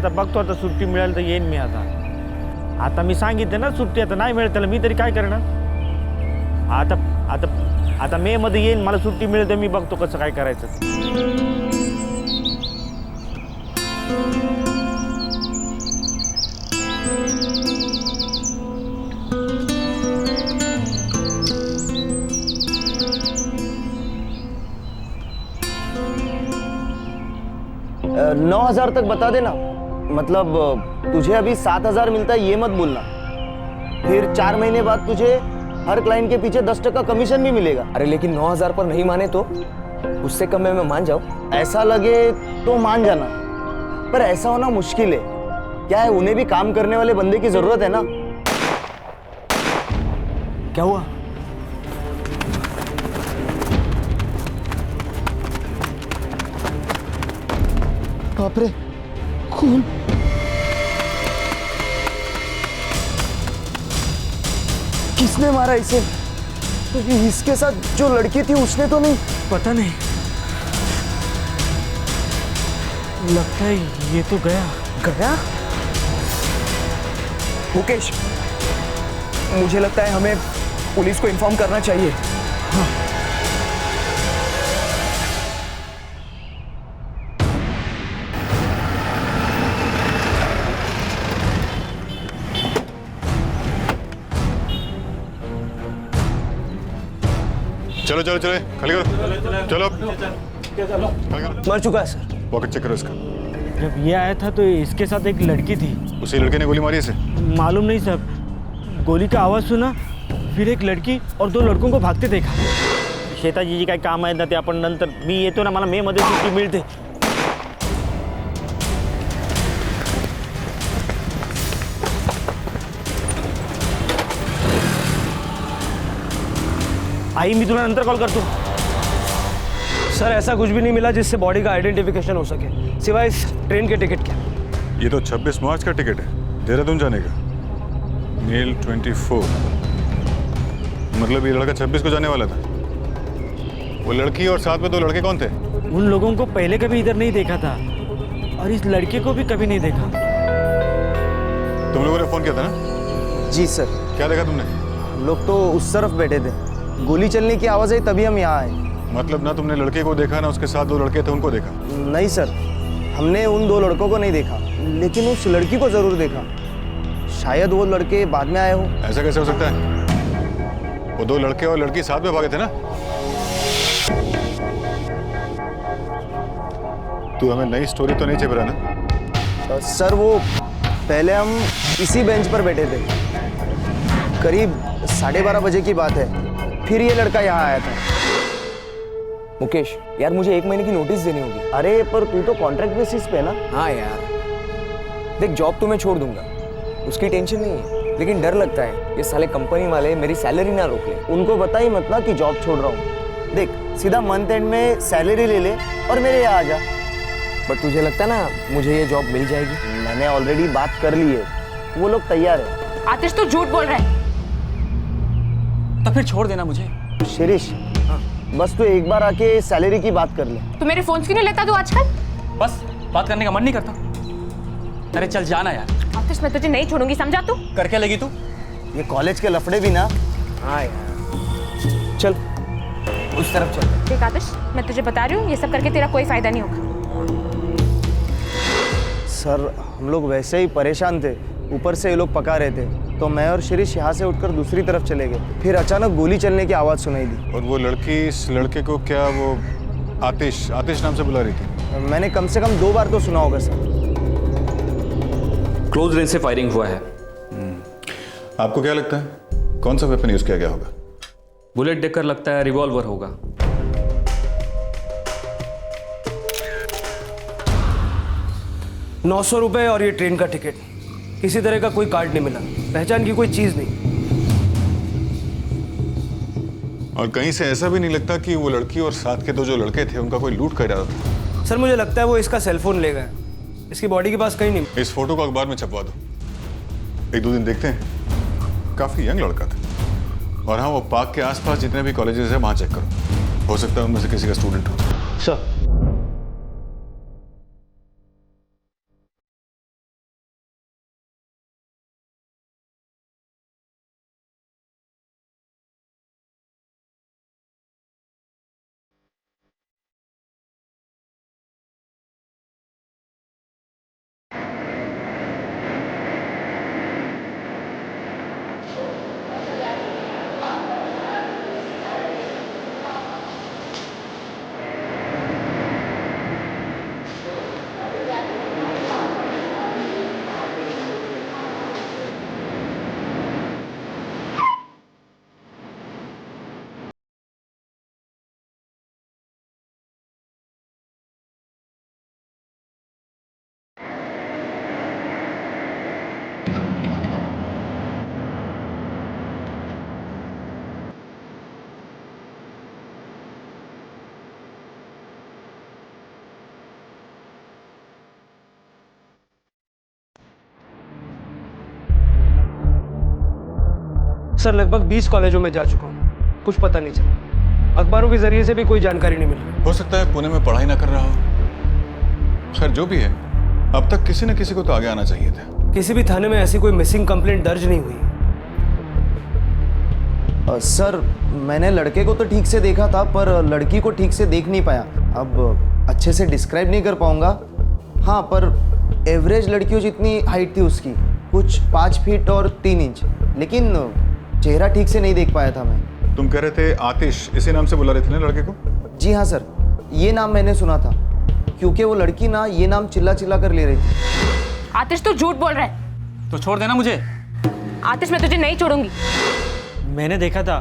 आता बघतो, आता सुट्टी मिळेल तर येईन मी. आता मी सांगितलं ना सुट्टी आता नाही मिळेल त्याला, मी तरी काय करणार. आता आता आता मे मध्ये येईन, मला सुट्टी मिळेल तर मी बघतो कसं काय करायचं. 9,000 तक बता देना. मतलब तुझे अभी 7,000 मिलता है ये मत बोलना. फिर 4 महीने बाद तुझे हर क्लाइंट के पीछे 10% कमीशन भी मिलेगा. अरे लेकिन 9,000 पर नहीं माने तो उससे कम में मैं मान जाऊं. ऐसा लगे तो मान जाना, पर ऐसा होना मुश्किल है. क्या है, उन्हें भी काम करने वाले बंदे की जरूरत है ना. क्या हुआ? बाप रे, खून. किसने मारा इसे? इसके साथ जो लड़की थी उसने तो नहीं? पता नहीं, लगता है ये तो गया. गया? मुकेश, मुझे लगता है हमें पुलिस को इन्फॉर्म करना चाहिए. हाँ. चलो चलो चलो, खाली करो. चलो मर चुका है सर. पॉकेट चेक करो इसका. जब ये आया था तो इसके साथ एक लड़की थी. उसी लड़के ने गोली मारी इसे? मालूम नहीं सर, गोली का आवाज सुना, फिर एक लड़की और 2 लड़कों को भागते देखा. शेताजी जी काय काम आहेत ना ते आपण नंतर, मी येतो ना, मला मे मध्ये सुट्टी मिळते. आई मी तुला नंतर कॉल करतो. सर ऐसा कुछ भी नहीं मिला जिससे बॉडी का आइडेंटिफिकेशन हो सके, सिवाय इस ट्रेन के टिकट के. ये तो 26 मार्च का टिकट है, देहरादून जाने का. मेल 24. मतलब ये लड़का 26 को जाने वाला था. वो लड़की और साथ में 2 लड़के कौन थे? उन लोगों को पहले कभी इधर नहीं देखा था और इस लड़के को भी कभी नहीं देखा. तुम लोगों ने फोन किया था ना? जी सर. क्या देखा तुमने? हम लोग तो उस तरफ बैठे थे, गोली चलने की आवाज आई तभी हम यहाँ आए. मतलब ना तुमने लड़के को देखा ना उसके साथ 2 लड़के थे उनको देखा? नहीं सर, हमने उन 2 लड़कों को नहीं देखा, लेकिन उस लड़की को जरूर देखा. शायद वो लड़के बाद में आए हो. ऐसा कैसे हो सकता है? वो 2 लड़के और लड़की साथ में भागे थे ना? तू हमें नई स्टोरी तो नहीं छिप रहा ना? सर वो पहले हम इसी बेंच पर बैठे थे, करीब 12:30 बजे की बात है. फिर ये लड़का यहाँ आया था. मुकेश यार, मुझे 1 महीने की नोटिस देनी होगी. अरे पर तू तो कॉन्ट्रैक्ट बेसिस पे ना. हाँ यार, देख जॉब तो मैं छोड़ दूंगा, उसकी टेंशन नहीं है, लेकिन डर लगता है ये साले कंपनी वाले मेरी सैलरी ना रोक ले. उनको बता ही मत ना कि जॉब छोड़ रहा हूँ. देख सीधा मंथ एंड में सैलरी ले ले और मेरे यहाँ आ जा. बट तुझे लगता है ना मुझे ये जॉब मिल जाएगी? मैंने ऑलरेडी बात कर ली है, वो लोग तैयार है. आतिश तू झूठ बोल रहा है. तो फिर छोड़ देना मुझे. शिरीष, बस तू एक बार आके सैलरी की बात कर ले. तू मेरे फोन क्यों नहीं लेता तू आजकल? बस बात करने का मन नहीं करता. अरे चल जाना यार. आतिश मैं तुझे नहीं छोड़ूंगी, समझा तू? करके लगी तू? ये कॉलेज के लफड़े भी ना. हाँ यार, चल उस तरफ चल. देख आतिश, मैं तुझे बता रही हूँ, ये सब करके तेरा कोई फायदा नहीं होगा. सर हम लोग वैसे ही परेशान थे, ऊपर से ये लोग पका रहे थे, तो मैं और शिरीष यहाँ से उठकर दूसरी तरफ चले गए. फिर अचानक गोली चलने की आवाज़ सुनाई दी. और वो लड़की इस लड़के को क्या वो आतिश नाम से बुला रही थी? मैंने कम से कम 2 बार तो सुना होगा सर. क्लोज रेंज से फायरिंग हुआ है. आपको क्या लगता है कौन सा वेपन यूज किया गया होगा? बुलेट देखकर लगता है रिवॉल्वर होगा. ₹900 और ये ट्रेन का टिकट. किसी तरह का कोई कार्ड नहीं मिला, पहचान की कोई चीज नहीं. और कहीं से ऐसा भी नहीं लगता कि वो लड़की और साथ के 2 जो लड़के थे उनका कोई लूट कर रहा था? सर मुझे लगता है वो इसका सेलफोन ले गए, इसकी बॉडी के पास कहीं नहीं. इस फोटो को अखबार में छपवा दो, 1-2 दिन देखते हैं. काफी यंग लड़का था. और हाँ, वो पार्क के आसपास जितने भी कॉलेजेस हैं वहां चेक करो, हो सकता है उनमें से किसी का स्टूडेंट हो. सर सर लगभग 20 कॉलेजों में जा चुका हूँ, कुछ पता नहीं चला। अखबारों के जरिए से भी कोई जानकारी नहीं मिल रही। हो सकता है पुणे में पढ़ाई ना कर रहा हो। खैर जो भी है, अब तक किसी न किसी को तो आगे आना चाहिए था। किसी भी थाने में ऐसी कोई मिसिंग कंप्लेंट दर्ज नहीं हुई। सर मैंने लड़के को तो ठीक से देखा था, पर लड़की को ठीक से देख नहीं पाया। अब अच्छे से डिस्क्राइब नहीं कर पाऊंगा। हाँ, पर एवरेज लड़कियों जितनी हाइट थी उसकी, कुछ 5 फीट और 3 इंच, लेकिन चेहरा ठीक से नहीं देख पाया था मैं। तुम कह रहे थे आतिश, इसी नाम से बुला रहे थे ना लड़के को? जी हाँ सर, ये नाम मैंने सुना था, क्योंकि वो लड़की ना ये नाम चिल्ला चिल्ला कर ले रही थी। आतिश तू झूठ बोल रहा है। तो छोड़ देना मुझे। आतिश मैं तुझे नहीं छोड़ूंगी। मैंने देखा था,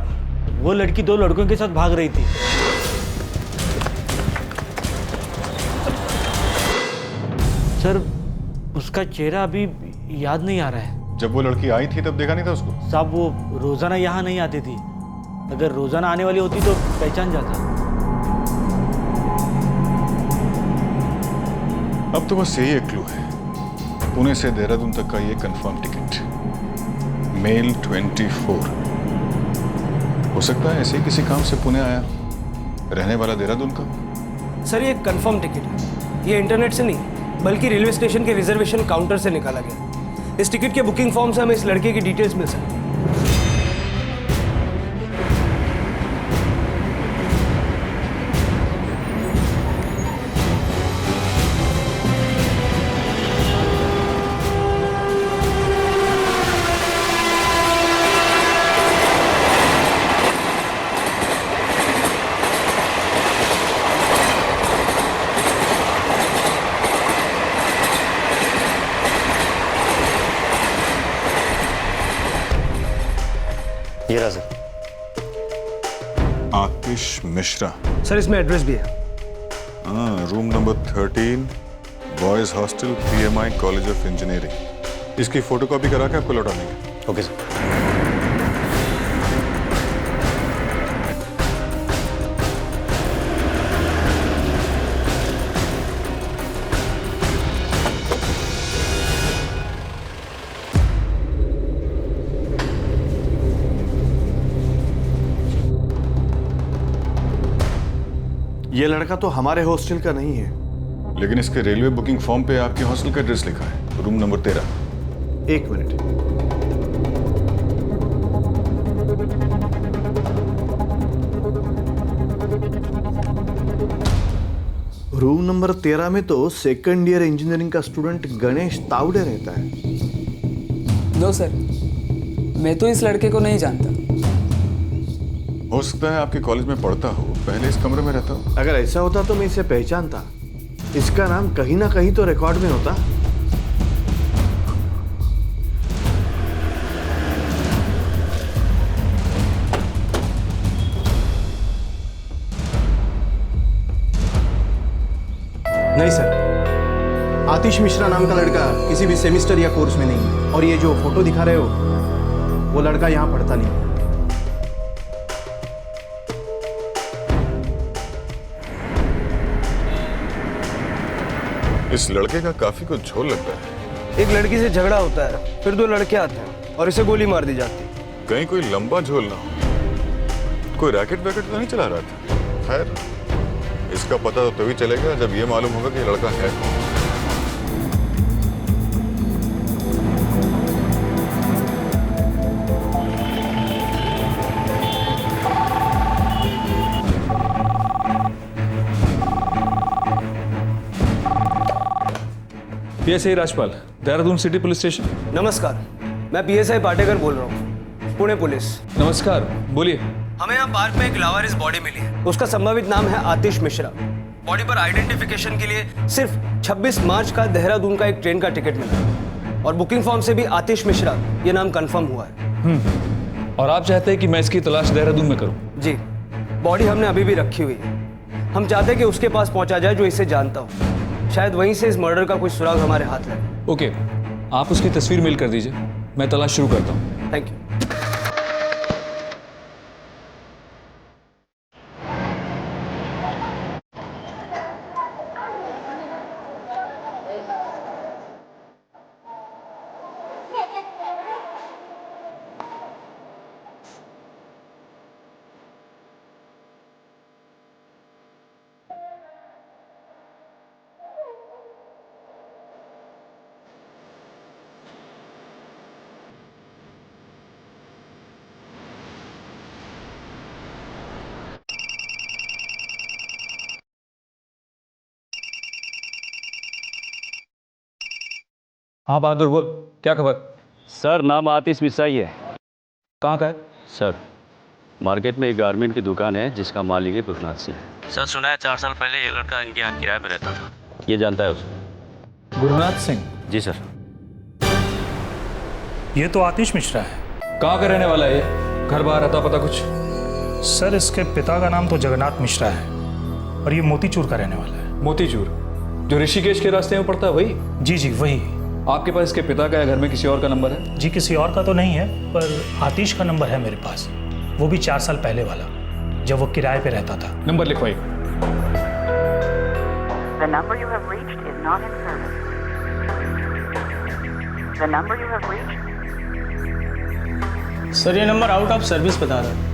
वो लड़की 2 लड़कों के साथ भाग रही थी। सर उसका चेहरा अभी याद नहीं आ रहा है। जब वो लड़की आई थी तब देखा नहीं था उसको? साहब वो रोजाना यहाँ नहीं आती थी, अगर रोजाना आने वाली होती तो पहचान जाता। अब तो बस यही एक क्लू है, पुणे से देहरादून तक का ये कंफर्म टिकट, मेल 24। हो सकता है ऐसे ही किसी काम से पुणे आया, रहने वाला देहरादून का। सर ये कंफर्म टिकट है, ये इंटरनेट से नहीं बल्कि रेलवे स्टेशन के रिजर्वेशन काउंटर से निकाला गया। इस टिकट के बुकिंग फॉर्म से हमें इस लड़के की डिटेल्स मिल सकती है। ये रहा सर। आतिश मिश्रा। सर इसमें एड्रेस भी है। हाँ, room number 13, boys hostel, PMI college of engineering. इसकी फोटोकॉपी करा के आपको लौटा देंगे। Okay sir. ये लड़का तो हमारे हॉस्टल का नहीं है। लेकिन इसके रेलवे बुकिंग फॉर्म पे आपके हॉस्टल का एड्रेस लिखा है, room number 13। 1 minute. Room number 13 में तो सेकंड ईयर इंजीनियरिंग का स्टूडेंट गणेश तावड़े रहता है। नो सर, मैं तो इस लड़के को नहीं जानता। हो सकता है आपके कॉलेज में पढ़ता हो, पहले इस कमरे में रहता हो। अगर ऐसा होता तो मैं इसे पहचानता। इसका नाम कहीं ना कहीं तो रिकॉर्ड में होता। नहीं सर, आतिश मिश्रा नाम का लड़का किसी भी सेमेस्टर या कोर्स में नहीं है, और ये जो फोटो दिखा रहे हो वो लड़का यहाँ पढ़ता नहीं। इस लड़के का काफी कुछ झोल लगता है। एक लड़की से झगड़ा होता है, फिर 2 लड़के आते हैं और इसे गोली मार दी जाती है। कहीं कोई लंबा झोल ना हो, कोई रैकेट वैकेट तो नहीं चला रहा था। खैर इसका पता तो तभी चलेगा जब ये मालूम होगा कि लड़का है कौन। PSI Rajpal, Dehradun city police station. नमस्कार, मैं PSI पाटेकर बोल रहा हूँ, पुणे पुलिस। नमस्कार, बोलिए। हमें यहाँ पार्क में एक लावारिस बॉडी मिली है। उसका संभावित नाम है आतिश मिश्रा। बॉडी पर आइडेंटिफिकेशन के लिए सिर्फ 26 मार्च का देहरादून का एक ट्रेन का टिकट मिला, और बुकिंग फॉर्म से भी आतिश मिश्रा ये नाम कंफर्म हुआ है। और आप चाहते हैं कि मैं इसकी तलाश देहरादून में करूं? जी, बॉडी हमने अभी भी रखी हुई है। हम चाहते हैं कि उसके पास पहुंचा जाए जो इसे जानता हो। शायद वहीं से इस मर्डर का कोई सुराग हमारे हाथ लगे। ओके, आप उसकी तस्वीर मेल कर दीजिए, मैं तलाश शुरू करता हूँ। Thank you. हाँ बहादुर बोल, क्या खबर? सर नाम आतिश मिश्रा ही है। कहाँ का है? सर मार्केट में एक गारमेंट की दुकान है जिसका मालिक है गुरुनाथ सिंह। सर सुना है 4 साल पहले ये लड़का इनके यहाँ किराए पर रहता था। ये जानता है उसे। गुरुनाथ सिंह? जी सर। ये तो आतिश मिश्रा है। कहाँ का रहने वाला है ये? घर बाहर आता पता कुछ? सर इसके पिता का नाम तो जगन्नाथ मिश्रा है और ये मोतीचूर का रहने वाला है। मोतीचूर जो ऋषिकेश के रास्ते में पड़ता है वही? जी जी वही। आपके पास इसके पिता का या घर में किसी और का नंबर है? जी किसी और का तो नहीं है, पर आतिश का नंबर है मेरे पास, वो भी 4 साल पहले वाला, जब वो किराए पे रहता था। Number लिखवाइए। The number you have reached is not in service. The number you have reached. Sir ये नंबर आउट ऑफ सर्विस बता रहा है।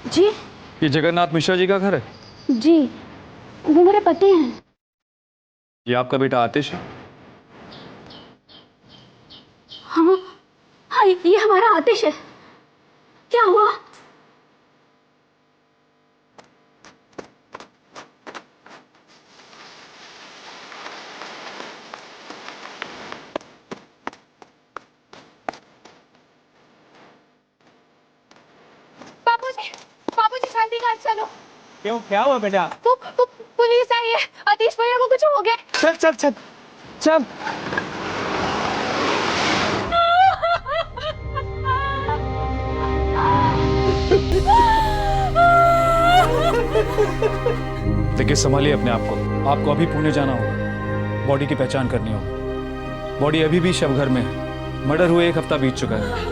जी ये जगन्नाथ मिश्रा जी का घर है? जी वो मेरे पति हैं। ये आपका बेटा आतिश है? हाँ हाँ ये हमारा आतिश है। क्या हुआ? बाबूजी जल्दी घर चलो। क्यों क्या हुआ बेटा? पुलिस आई है, आतिश भैया को कुछ हो गया। चल चल चल चल। देखिए संभालिए अपने आप को, आपको अभी पुणे जाना होगा, बॉडी की पहचान करनी होगी। बॉडी अभी भी शवघर में है, मर्डर हुए 1 हफ्ता बीत चुका है।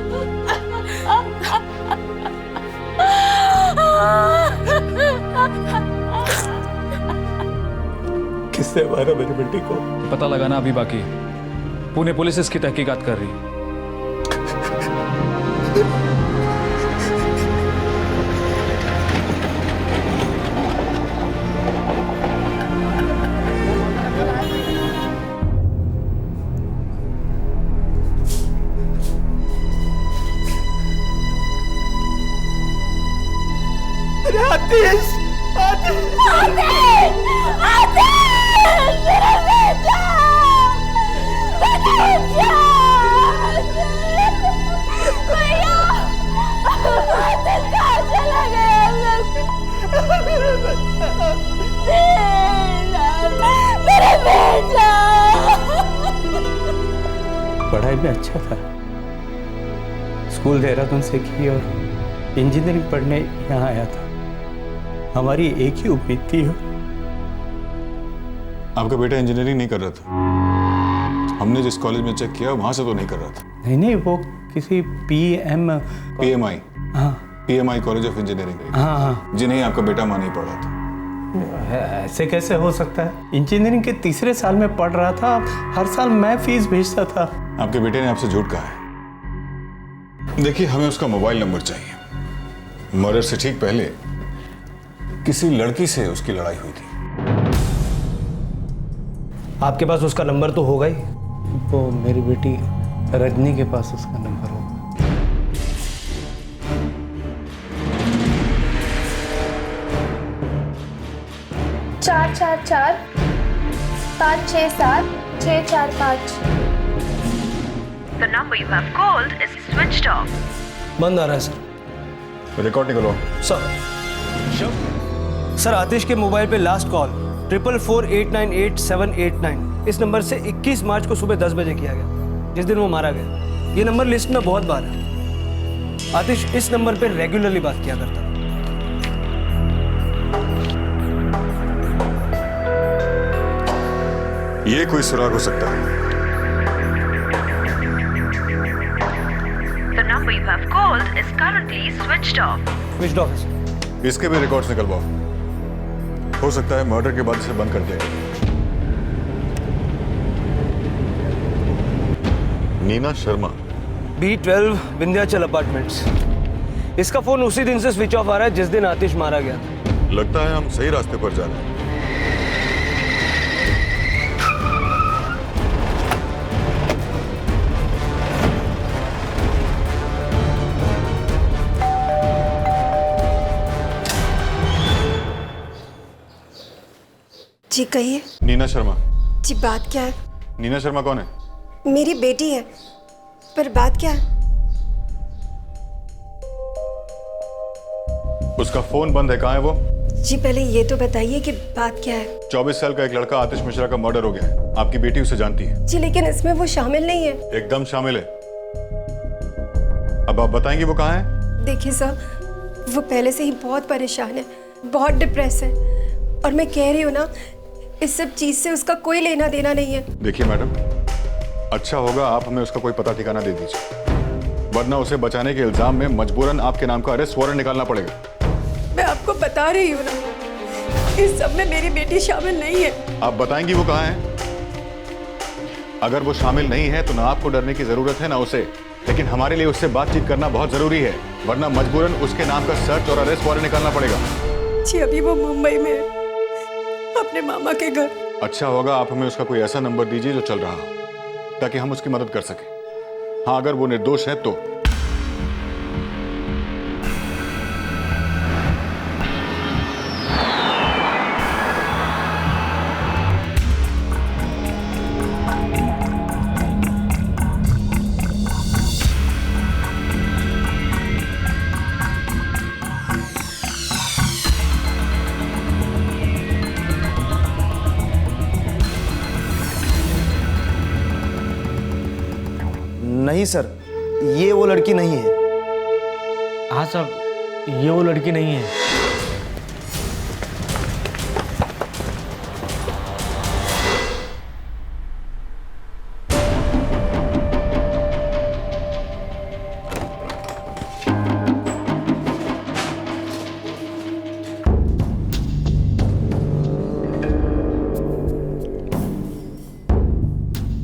किसने मारा मेरे बेटे को? पता लगाना अभी बाकी है। पुणे पुलिस इसकी तहकीकात कर रही है। आतिश! आतिश! आतिश! आतिश! मेरा बेटा! बेटा! भैया! आतिश कहाँ चला गया? मेरा बच्चा! मेरा बेटा! पढ़ाई में अच्छा था, स्कूल देहरादून से की और इंजीनियरिंग पढ़ने यहाँ आया था। हमारी एक ही उम्मीद थी। आपका बेटा इंजीनियरिंग नहीं कर रहा था। हमने जिस कॉलेज में चेक किया वहां से तो नहीं कर रहा था। नहीं वो किसी PMI हाँ PMI कॉलेज ऑफ इंजीनियरिंग। हाँ हाँ जिन्हें आपका बेटा वहां नहीं पढ़ा था। ऐसे कैसे हो सकता है? इंजीनियरिंग के 3रे साल में पढ़ रहा था, हर साल मैं फीस भेजता था। आपके बेटे ने आपसे झूठ कहा है। देखिए हमें उसका मोबाइल नंबर चाहिए। मर्डर से ठीक पहले किसी लड़की से उसकी लड़ाई हुई थी। आपके पास उसका नंबर तो होगा ही। वो मेरी बेटी रजनी के पास उसका नंबर होगा। 444-567-645। The number you have called is switched off. बंद आ रहा है सर। रिकॉर्ड निकलो। सर आतिश के मोबाइल पे लास्ट कॉल 444898-789 इस नंबर से 21 मार्च को सुबह 10 बजे किया गया, जिस दिन वो मारा गया। ये नंबर लिस्ट में बहुत बार है। आतिश इस नंबर पे रेगुलरली बात किया करता है। ये कोई सुराग हो सकता है। The number you have called is currently switched off. Switched off. इसके भी रिकॉर्ड्स निकलवाओ। हो सकता है मर्डर के बाद इसे बंद कर दिया। Neena Sharma, B12 Vindhyachal apartments. इसका फोन उसी दिन से स्विच ऑफ आ रहा है जिस दिन आतिश मारा गया था। लगता है हम सही रास्ते पर जा रहे हैं। जी कहिए। नीना शर्मा। जी बात क्या है? नीना शर्मा कौन है? मेरी बेटी है, पर बात क्या है? उसका फोन बंद है, कहाँ है वो? जी पहले ये तो बताइए कि बात क्या है? 24 साल का एक लड़का आतिश मिश्रा का मर्डर हो गया है। आपकी बेटी उसे जानती है? जी लेकिन इसमें वो शामिल नहीं है। एकदम शामिल है। अब आप बताएंगी वो कहाँ है? देखिए साहब, वो पहले से ही बहुत परेशान है, बहुत डिप्रेस है, और मैं कह रही हूँ ना, इस सब चीज से उसका कोई लेना देना नहीं है। देखिए मैडम, अच्छा होगा आप हमें उसका कोई पता ठिकाना दे दीजिए, वरना उसे बचाने के इल्जाम में मजबूरन आपके नाम का अरेस्ट वारंट निकालना पड़ेगा। मैं आपको बता रही हूँ ना, इस सब में मेरी बेटी शामिल नहीं है। आप बताएंगी वो कहाँ है? अगर वो शामिल नहीं है तो ना आपको डरने की जरूरत है ना उसे, लेकिन हमारे लिए उससे बातचीत करना बहुत जरूरी है, वरना मजबूरन उसके नाम का सर्च और अरेस्ट वारंट निकालना पड़ेगा। जी अभी वो मुंबई में है, अपने मामा के घर। अच्छा होगा आप हमें उसका कोई ऐसा नंबर दीजिए जो चल रहा हो, ताकि हम उसकी मदद कर सकें। हाँ, अगर वो निर्दोष है तो। नहीं सर, ये वो लड़की नहीं है। हाँ साहब, ये वो लड़की नहीं है।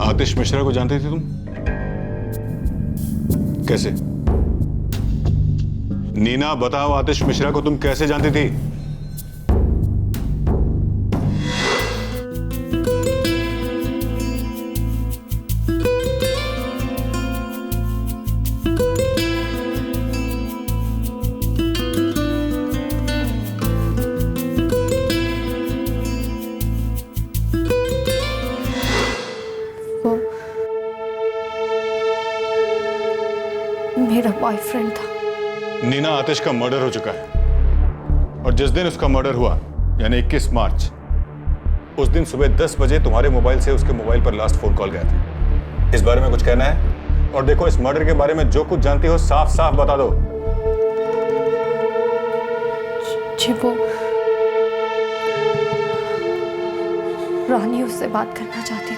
आतिश मिश्रा को जानती थी तुम? कैसे? नीना बताओ, आतिश मिश्रा को तुम कैसे जानती थी? मेरा बॉयफ्रेंड था। नीना, आतिश का मर्डर हो चुका है, और जिस दिन उसका मर्डर हुआ यानी 21 मार्च, उस दिन सुबह 10 बजे तुम्हारे मोबाइल से उसके मोबाइल पर लास्ट फोन कॉल गया था। इस बारे में कुछ कहना है? और देखो, इस मर्डर के बारे में जो कुछ जानती हो साफ साफ बता दो। जी वो रानी उससे बात करना चाहती थी।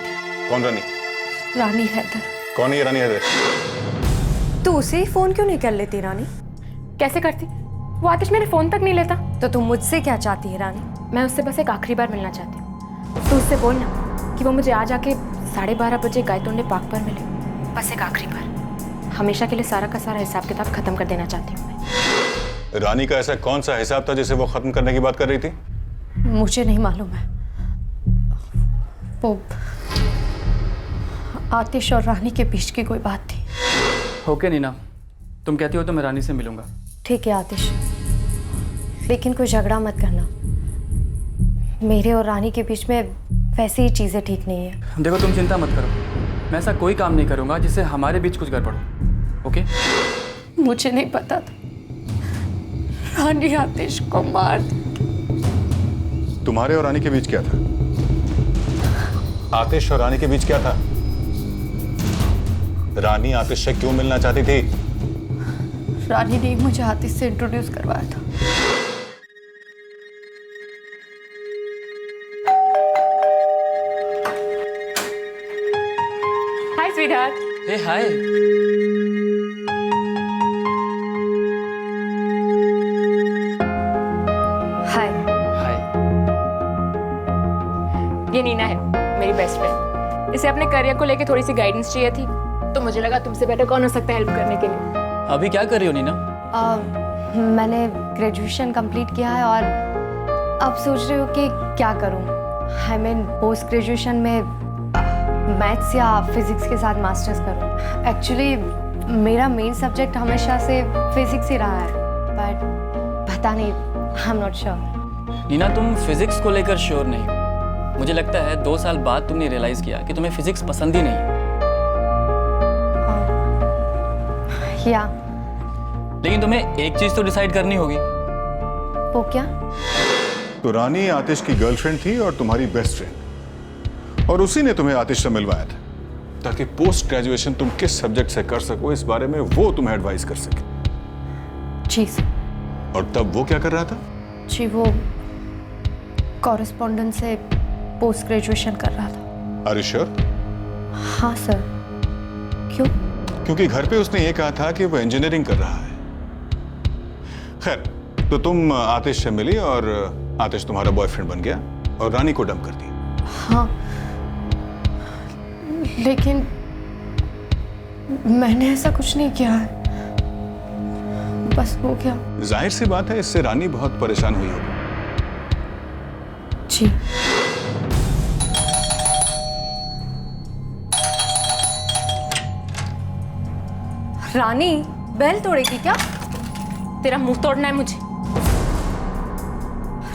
कौन रानी? रानी हैदर। कौन है ये रानी हैदर? तो उसे ही फोन क्यों नहीं कर लेती रानी? कैसे करती? वो आतिश मेरे फोन तक नहीं लेता। तो तुम मुझसे क्या चाहती है रानी? मैं उससे बस एक आखिरी बार मिलना चाहती हूँ। तो उससे बोलना कि वो मुझे आज आके 12:30 बजे गायतोंडे पार्क पर मिले, बस एक आखिरी बार। हमेशा के लिए सारा का सारा हिसाब किताब खत्म कर देना चाहती हूँ। रानी का ऐसा कौन सा हिसाब था जिसे वो खत्म करने की बात कर रही थी? मुझे नहीं मालूम है। वो आतिश और रानी के बीच की कोई बात थी। ओके नीना, तुम कहती हो तो मैं रानी से मिलूंगा। ठीक है आतिश, लेकिन कोई झगड़ा मत करना। मेरे और रानी के बीच में वैसे ही चीज़ें ठीक नहीं है। देखो तुम चिंता मत करो, मैं ऐसा कोई काम नहीं करूंगा जिससे हमारे बीच कुछ गड़बड़ हो। ओके? मुझे नहीं पता था रानी आतिश को मार दी। तुम्हारे और रानी के बीच क्या था? आतिश और रानी के बीच क्या था? रानी आतिश से क्यों मिलना चाहती थी? रानी ने मुझे आतिश से इंट्रोड्यूस करवाया था। हाय स्वीटहार्ट। हे हाय। हाय। हाय। ये नीना है, मेरी बेस्ट फ्रेंड। इसे अपने करियर को लेके थोड़ी सी गाइडेंस चाहिए थी, तो मुझे लगा तुमसे बेटर कौन हो सकता है हेल्प करने के लिए। अभी क्या कर रही हो नीना? मैंने ग्रेजुएशन कंप्लीट किया है और अब सोच रही हूँ कि क्या करूँ। आई मीन पोस्ट ग्रेजुएशन में मैथ्स या फिजिक्स के साथ मास्टर्स करूँ। एक्चुअली मेरा मेन सब्जेक्ट हमेशा से फिजिक्स ही रहा है, बट पता नहीं, I am not sure. Neena तुम फिजिक्स को लेकर श्योर नहीं। मुझे लगता है 2 साल बाद तुमने रियलाइज किया कि तुम्हें फिजिक्स पसंद ही नहीं। या लेकिन तुम्हें एक चीज तो डिसाइड करनी होगी। वो क्या? तो रानी आतिश की गर्लफ्रेंड थी और तुम्हारी बेस्ट फ्रेंड, और उसी ने तुम्हें आतिश से मिलवाया था ताकि पोस्ट ग्रेजुएशन तुम किस सब्जेक्ट से कर सको इस बारे में वो तुम्हें एडवाइस कर सके। जी। और तब वो क्या कर रहा था? जी वो कॉरेस्पॉन्डेंट से पोस्ट ग्रेजुएशन कर रहा था। Are you sure? हाँ सर। क्यों? क्योंकि घर पे उसने ये कहा था कि वो इंजीनियरिंग कर रहा है। खैर, तो तुम आतिश से मिली और आतिश तुम्हारा बॉयफ्रेंड बन गया और रानी को डंप कर दी। हाँ, लेकिन मैंने ऐसा कुछ नहीं किया है, बस वो क्या। जाहिर सी बात है, इससे रानी बहुत परेशान हुई होगी। जी। रानी बेल तोड़ेगी क्या? तेरा मुंह तोड़ना है मुझे?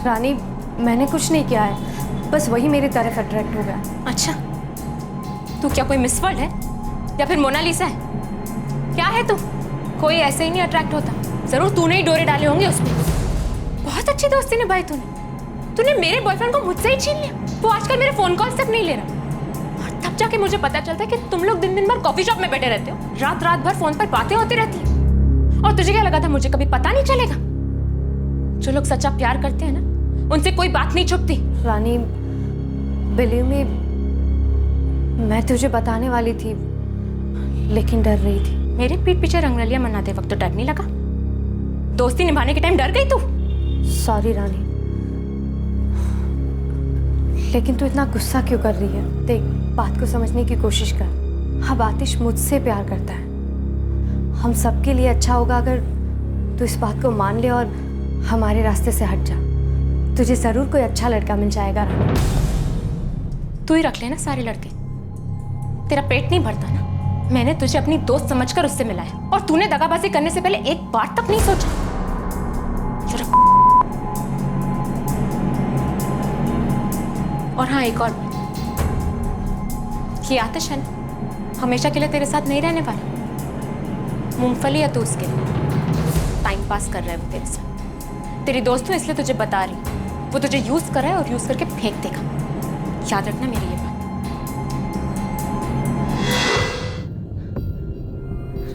रानी मैंने कुछ नहीं किया है, बस वही मेरी तरफ अट्रैक्ट हो गया। अच्छा, तू क्या कोई मिस वर्ल्ड है या फिर मोनालिसा है? क्या है तू? कोई ऐसे ही नहीं अट्रैक्ट होता। जरूर तूने ही डोरे डाले होंगे उसमें। बहुत अच्छी दोस्ती निभाई तूने मेरे बॉयफ्रेंड को मुझसे ही छीन लिया। वो आजकल मेरे फोन कॉल तक नहीं ले रहा। और तब जाके मुझे पता चलता है कि तुम लोग दिन भर कॉफी शॉप में बैठे रहते हो, रात भर फोन पर बातें होती रहती है। और तुझे क्या लगा था मुझे कभी पता नहीं चलेगा? जो लोग सच्चा प्यार करते हैं ना, उनसे कोई बात नहीं छुपती। रानी बिलीव मी, मैं तुझे बताने वाली थी लेकिन डर रही थी। मेरे पीठ पीछे रंगरलियां मनाते वक्त तो डर नहीं लगा, दोस्ती निभाने के टाइम डर गई तू? सॉरी रानी, लेकिन तू इतना गुस्सा क्यों कर रही है? देख, बात को समझने की कोशिश कर। अब आतिश मुझसे प्यार करता है। हम सबके लिए अच्छा होगा अगर तू इस बात को मान ले और हमारे रास्ते से हट जा। तुझे जरूर कोई अच्छा लड़का मिल जाएगा रानी। तू ही रख लेना सारे लड़के, तेरा पेट नहीं भरता ना। मैंने तुझे अपनी दोस्त समझकर उससे मिलाया और तूने दगाबाजी करने से पहले एक बार तक नहीं सोचा। और हाँ, एक और बात, ये आतिश है ना, हमेशा के लिए तेरे साथ नहीं रहने वाला। मूंगफली है तू उसके लिए, टाइम पास कर रहा है वो तेरे साथ। तेरी दोस्त हूँ इसलिए तुझे बता रही, वो तुझे यूज कर रहा है और यूज करके फेंक देगा। याद रखना मेरी ये बात।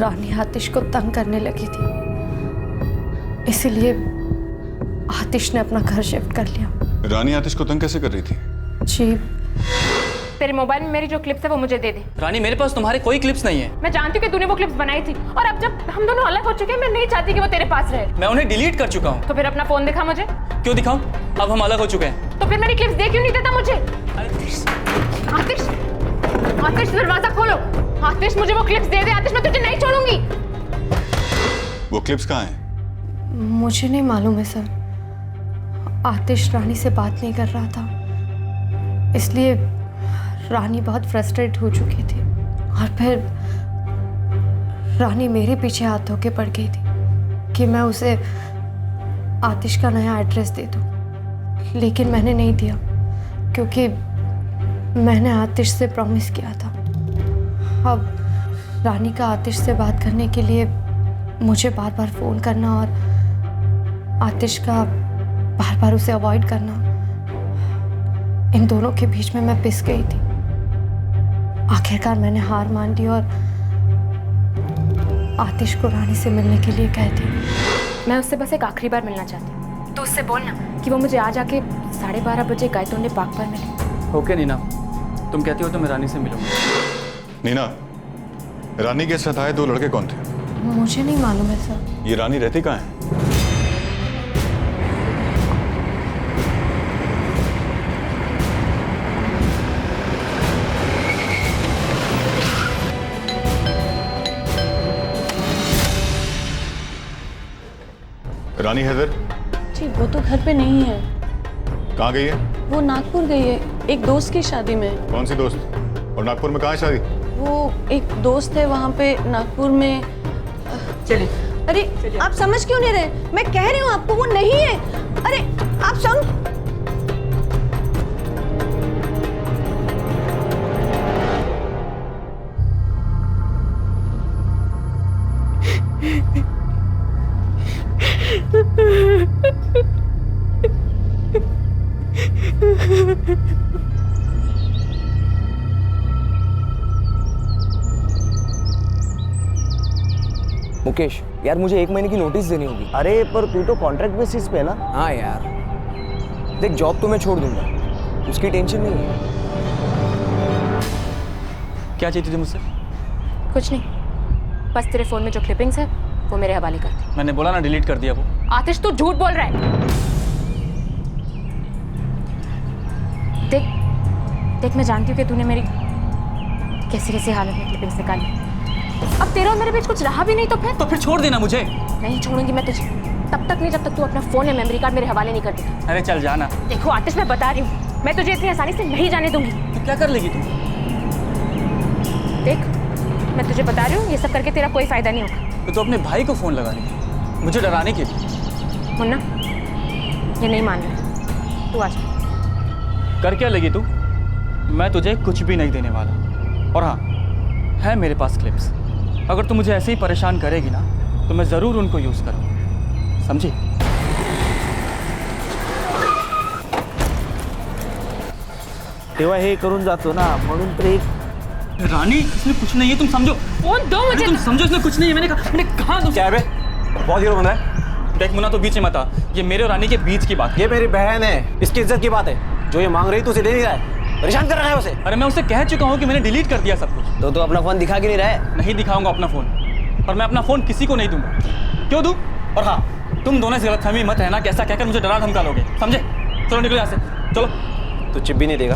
रानी आतिश को तंग करने लगी थी, इसीलिए आतिश ने अपना घर शिफ्ट कर लिया। रानी आतिश को तंग कैसे कर रही थी? जी, तेरे मोबाइल में मेरी जो क्लिप्स है वो मुझे दे दे। रानी मेरे पास तुम्हारे कोई क्लिप्स नहीं है। मैं जानती हूँ कि तूने वो क्लिप्स बनाई थी, और अब जब हम दोनों अलग हो चुके हैं, मैं नहीं चाहती कि वो तेरे पास रहे। मैं उन्हें डिलीट कर चुका हूँ। तो फिर अपना फोन दिखा मुझे। क्यों दिखाऊं? अब हम अलग हो चुके हैं। तो फिर मेरी क्लिप्स दे क्यों नहीं देता मुझे? आतिश, आतिश दरवाजा खोलो। आतिश मुझे वो क्लिप्स दे दे। आतिश मैं तुझे नहीं छोड़ूंगी। वो क्लिप्स कहाँ हैं? मुझे नहीं मालूम है सर। आतिश रानी से बात नहीं कर रहा था, इसलिए रानी बहुत फ्रस्ट्रेट हो चुकी थी और फिर रानी मेरे पीछे हाथ धो के पड़ गई थी कि मैं उसे आतिश का नया एड्रेस दे दूं। लेकिन मैंने नहीं दिया क्योंकि मैंने आतिश से प्रॉमिस किया था। अब रानी का आतिश से बात करने के लिए मुझे बार बार फ़ोन करना और आतिश का बार बार उसे अवॉइड करना, इन दोनों के बीच में मैं पिस गई थी। आखिरकार मैंने हार मान ली और आतिश को रानी से मिलने के लिए कह दी। मैं उससे बस एक आखिरी बार मिलना चाहती हूँ, तो उससे बोलना कि वो मुझे आज आके 12:30 बजे गायतोंडे पार्क पर मिले। ओके नीना, तुम कहती हो तो मैं रानी से मिलूंगा। नीना, रानी के साथ आए 2 लड़के कौन थे? मुझे नहीं मालूम है सर। ये रानी रहती कहाँ है? रानी हैदर जी वो तो घर पे नहीं है। कहाँ गई है? वो नागपुर गई है एक दोस्त की शादी में। कौन सी दोस्त? और नागपुर में कहाँ है शादी? वो एक दोस्त है वहाँ पे नागपुर में। चलिए। अरे आप समझ क्यों नहीं रहे? मैं कह रही हूँ आपको वो नहीं है। अरे आप मुकेश यार मुझे 1 महीने की नोटिस देनी होगी। अरे पर तू तो कॉन्ट्रैक्ट बेसिस पे है ना। हाँ यार देख, जॉब तो मैं छोड़ दूंगा, उसकी टेंशन नहीं है। क्या चाहती थी मुझसे? कुछ नहीं, बस तेरे फ़ोन में जो क्लिपिंग्स है वो मेरे हवाले कर दे। मैंने बोला ना डिलीट कर दिया वो। आतिश तू झूठ बोल रहा है। देख मैं जानती हूँ कि तूने मेरी कैसी कैसी हालत में क्लिपिंग्स निकाली। अब तेरा और मेरे बीच कुछ रहा भी नहीं तो फिर छोड़ देना मुझे। नहीं छोड़ूंगी मैं तुझे, तब तक नहीं जब तक तू अपना फोन या मेमोरी कार्ड मेरे हवाले नहीं कर देती। अरे चल जाना। देखो आतिश, मैं बता रही हूँ, मैं तुझे इतनी आसानी से नहीं जाने दूंगी। तो क्या कर लेगी तू? देख मैं तुझे बता रही हूँ, ये सब करके तेरा कोई फायदा नहीं होगा। तो अपने भाई को फोन लगा ली मुझे डराने के लिए। मुन्ना ये नहीं मान रहा, तू आ जा। कर क्या लेगी तू? मैं तुझे कुछ भी नहीं देने वाला। और हाँ, है मेरे पास क्लिप्स। अगर तू मुझे ऐसे ही परेशान करेगी ना तो मैं ज़रूर उनको यूज़ करूँगा, समझी? तेव्हा हे करून जातो ना, म्हणून तर एक रानी इसमें कुछ नहीं है, तुम समझो। फोन दो मुझे। तुम समझो इसमें कुछ नहीं है। मैंने कहा तुम क्या है बे? बहुत हीरो बंदा है। देख मुन्ना, तो बीच में मत आ। ये मेरे और रानी के बीच की बात। ये मेरी बहन है, इसकी इज्जत की बात है। जो ये मांग रही तो उसे दे नहीं रहा है, परेशान कर रहा है उसे। अरे मैं उसे कह चुका हूँ कि मैंने डिलीट कर दिया सब कुछ। तो तू अपना फोन दिखा के नहीं रहा है? नहीं दिखाऊंगा अपना फोन, और मैं अपना फोन किसी को नहीं दूंगा। क्यों दूं? और हाँ, तुम दोनों से गलतफहमी मत है ना, कैसा कहकर मुझे डरा धमका लोगे, समझे? चलो निकलो यहाँ से, चलो। तो चिप भी नहीं देगा?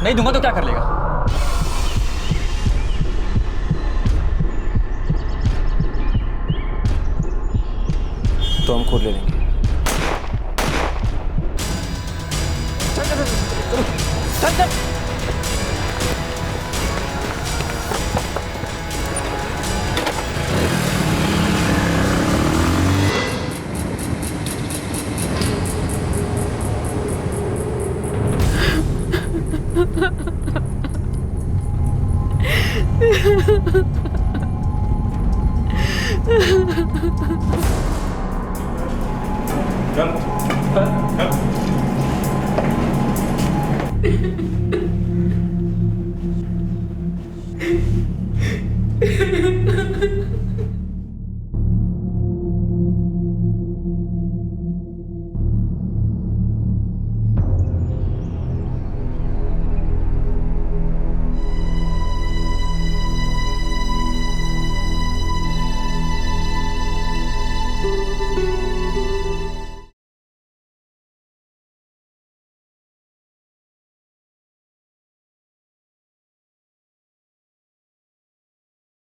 नहीं दूंगा तो क्या कर लेगा? तो हम खुद ले लेंगे। चल।